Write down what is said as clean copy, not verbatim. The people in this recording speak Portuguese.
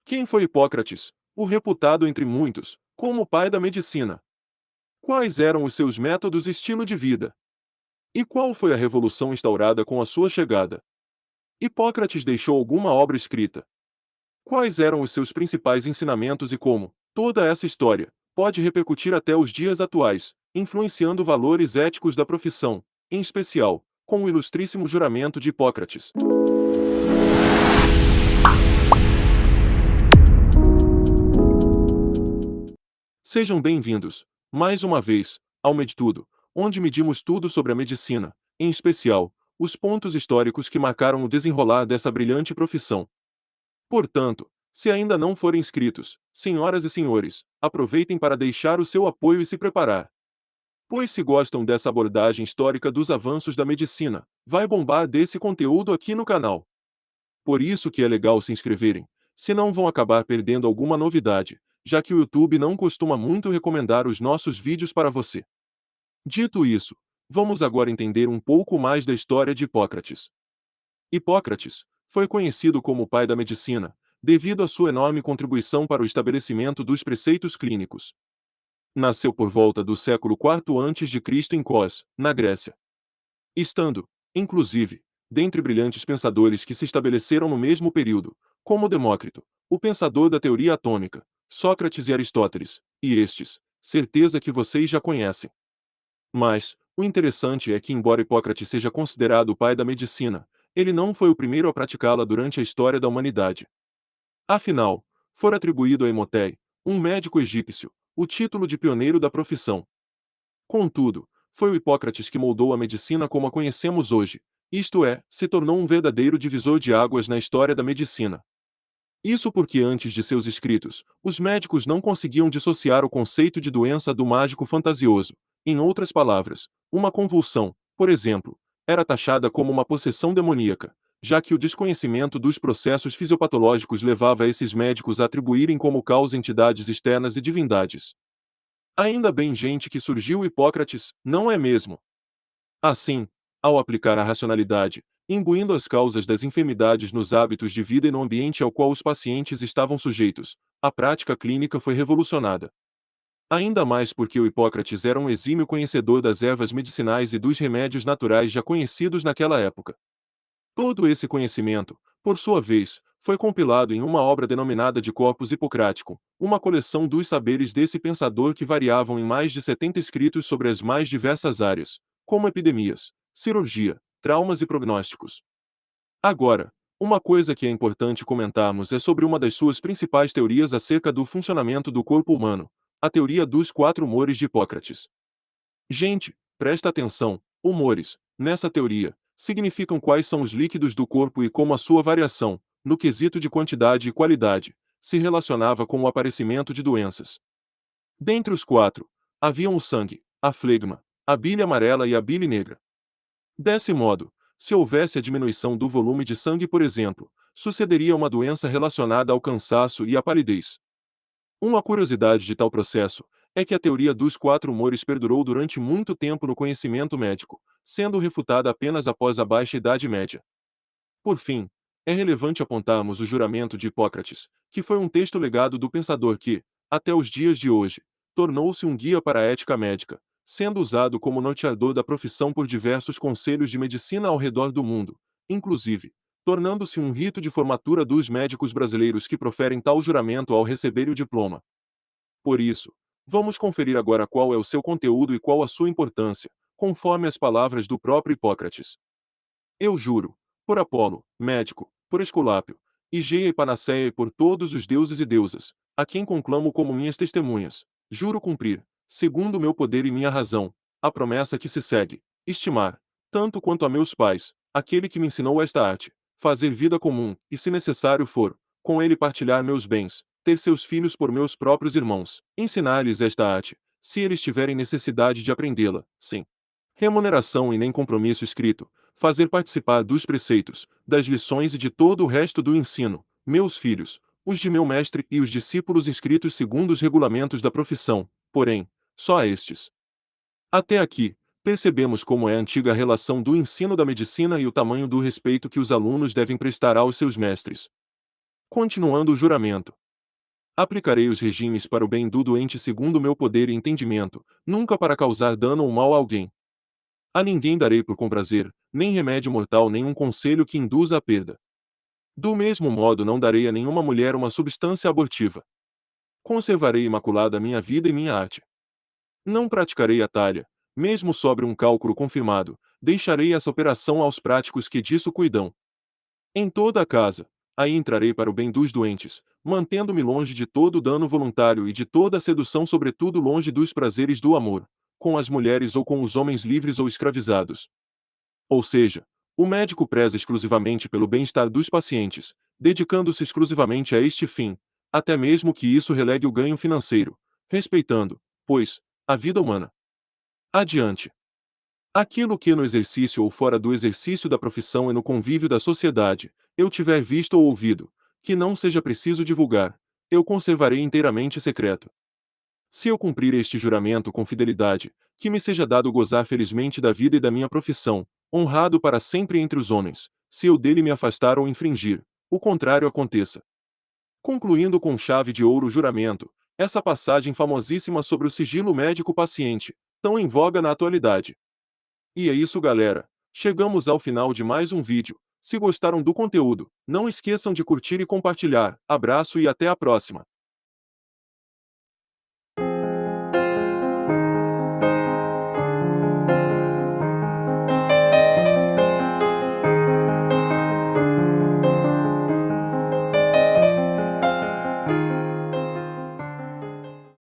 Quem foi Hipócrates, o reputado entre muitos como o pai da medicina? Quais eram os seus métodos e estilo de vida? E qual foi a revolução instaurada com a sua chegada? Hipócrates deixou alguma obra escrita? Quais eram os seus principais ensinamentos e como toda essa história pode repercutir até os dias atuais, influenciando valores éticos da profissão, em especial, com o ilustríssimo juramento de Hipócrates? Sejam bem-vindos, mais uma vez, ao Medtudo, onde medimos tudo sobre a medicina, em especial, os pontos históricos que marcaram o desenrolar dessa brilhante profissão. Portanto, se ainda não forem inscritos, senhoras e senhores, aproveitem para deixar o seu apoio e se preparar. Pois se gostam dessa abordagem histórica dos avanços da medicina, vai bombar desse conteúdo aqui no canal. Por isso que é legal se inscreverem, senão vão acabar perdendo alguma novidade, já que o YouTube não costuma muito recomendar os nossos vídeos para você. Dito isso, vamos agora entender um pouco mais da história de Hipócrates. Hipócrates foi conhecido como o pai da medicina, devido à sua enorme contribuição para o estabelecimento dos preceitos clínicos. Nasceu por volta do século IV a.C. em Cos, na Grécia. Estando, inclusive, dentre brilhantes pensadores que se estabeleceram no mesmo período, como Demócrito, o pensador da teoria atômica, Sócrates e Aristóteles, e estes, certeza que vocês já conhecem. Mas, o interessante é que, embora Hipócrates seja considerado o pai da medicina, ele não foi o primeiro a praticá-la durante a história da humanidade. Afinal, fora atribuído a Imhotei, um médico egípcio, o título de pioneiro da profissão. Contudo, foi o Hipócrates que moldou a medicina como a conhecemos hoje, isto é, se tornou um verdadeiro divisor de águas na história da medicina. Isso porque antes de seus escritos, os médicos não conseguiam dissociar o conceito de doença do mágico fantasioso. Em outras palavras, uma convulsão, por exemplo, era taxada como uma possessão demoníaca, já que o desconhecimento dos processos fisiopatológicos levava esses médicos a atribuírem como causa entidades externas e divindades. Ainda bem gente que surgiu Hipócrates, não é mesmo? Assim, ao aplicar a racionalidade, imbuindo as causas das enfermidades nos hábitos de vida e no ambiente ao qual os pacientes estavam sujeitos, a prática clínica foi revolucionada. Ainda mais porque o Hipócrates era um exímio conhecedor das ervas medicinais e dos remédios naturais já conhecidos naquela época. Todo esse conhecimento, por sua vez, foi compilado em uma obra denominada de Corpus Hipocrático, uma coleção dos saberes desse pensador que variavam em mais de 70 escritos sobre as mais diversas áreas, como epidemias, cirurgia, traumas e prognósticos. Agora, uma coisa que é importante comentarmos é sobre uma das suas principais teorias acerca do funcionamento do corpo humano, a teoria dos quatro humores de Hipócrates. Gente, presta atenção, humores, nessa teoria, significam quais são os líquidos do corpo e como a sua variação, no quesito de quantidade e qualidade, se relacionava com o aparecimento de doenças. Dentre os quatro, haviam o sangue, a flegma, a bile amarela e a bile negra. Desse modo, se houvesse a diminuição do volume de sangue, por exemplo, sucederia uma doença relacionada ao cansaço e à palidez. Uma curiosidade de tal processo é que a teoria dos quatro humores perdurou durante muito tempo no conhecimento médico, sendo refutada apenas após a Baixa Idade Média. Por fim, é relevante apontarmos o juramento de Hipócrates, que foi um texto legado do pensador que, até os dias de hoje, tornou-se um guia para a ética médica, sendo usado como norteador da profissão por diversos conselhos de medicina ao redor do mundo, inclusive, tornando-se um rito de formatura dos médicos brasileiros que proferem tal juramento ao receberem o diploma. Por isso, vamos conferir agora qual é o seu conteúdo e qual a sua importância, conforme as palavras do próprio Hipócrates. Eu juro, por Apolo, médico, por Esculápio, Higeia e Panaceia e por todos os deuses e deusas, a quem conclamo como minhas testemunhas, juro cumprir, segundo o meu poder e minha razão, a promessa que se segue, estimar, tanto quanto a meus pais, aquele que me ensinou esta arte, fazer vida comum, e se necessário for, com ele partilhar meus bens, ter seus filhos por meus próprios irmãos, ensinar-lhes esta arte, se eles tiverem necessidade de aprendê-la, sem remuneração e nem compromisso escrito, fazer participar dos preceitos, das lições e de todo o resto do ensino, meus filhos, os de meu mestre e os discípulos inscritos segundo os regulamentos da profissão, porém, só a estes. Até aqui, percebemos como é antiga a relação do ensino da medicina e o tamanho do respeito que os alunos devem prestar aos seus mestres. Continuando o juramento. Aplicarei os regimes para o bem do doente segundo meu poder e entendimento, nunca para causar dano ou mal a alguém. A ninguém darei por comprazer, nem remédio mortal nem um conselho que induza à perda. Do mesmo modo não darei a nenhuma mulher uma substância abortiva. Conservarei imaculada minha vida e minha arte. Não praticarei a talha, mesmo sobre um cálculo confirmado, deixarei essa operação aos práticos que disso cuidam. Em toda a casa, aí entrarei para o bem dos doentes, mantendo-me longe de todo dano voluntário e de toda sedução, sobretudo longe dos prazeres do amor, com as mulheres ou com os homens livres ou escravizados. Ou seja, o médico preza exclusivamente pelo bem-estar dos pacientes, dedicando-se exclusivamente a este fim, até mesmo que isso relegue o ganho financeiro, respeitando, pois, a vida humana. Adiante. Aquilo que no exercício ou fora do exercício da profissão e no convívio da sociedade, eu tiver visto ou ouvido, que não seja preciso divulgar, eu conservarei inteiramente secreto. Se eu cumprir este juramento com fidelidade, que me seja dado gozar felizmente da vida e da minha profissão, honrado para sempre entre os homens, se eu dele me afastar ou infringir, o contrário aconteça. Concluindo com chave de ouro o juramento, essa passagem famosíssima sobre o sigilo médico-paciente, tão em voga na atualidade. E é isso, galera. Chegamos ao final de mais um vídeo. Se gostaram do conteúdo, não esqueçam de curtir e compartilhar. Abraço e até a próxima.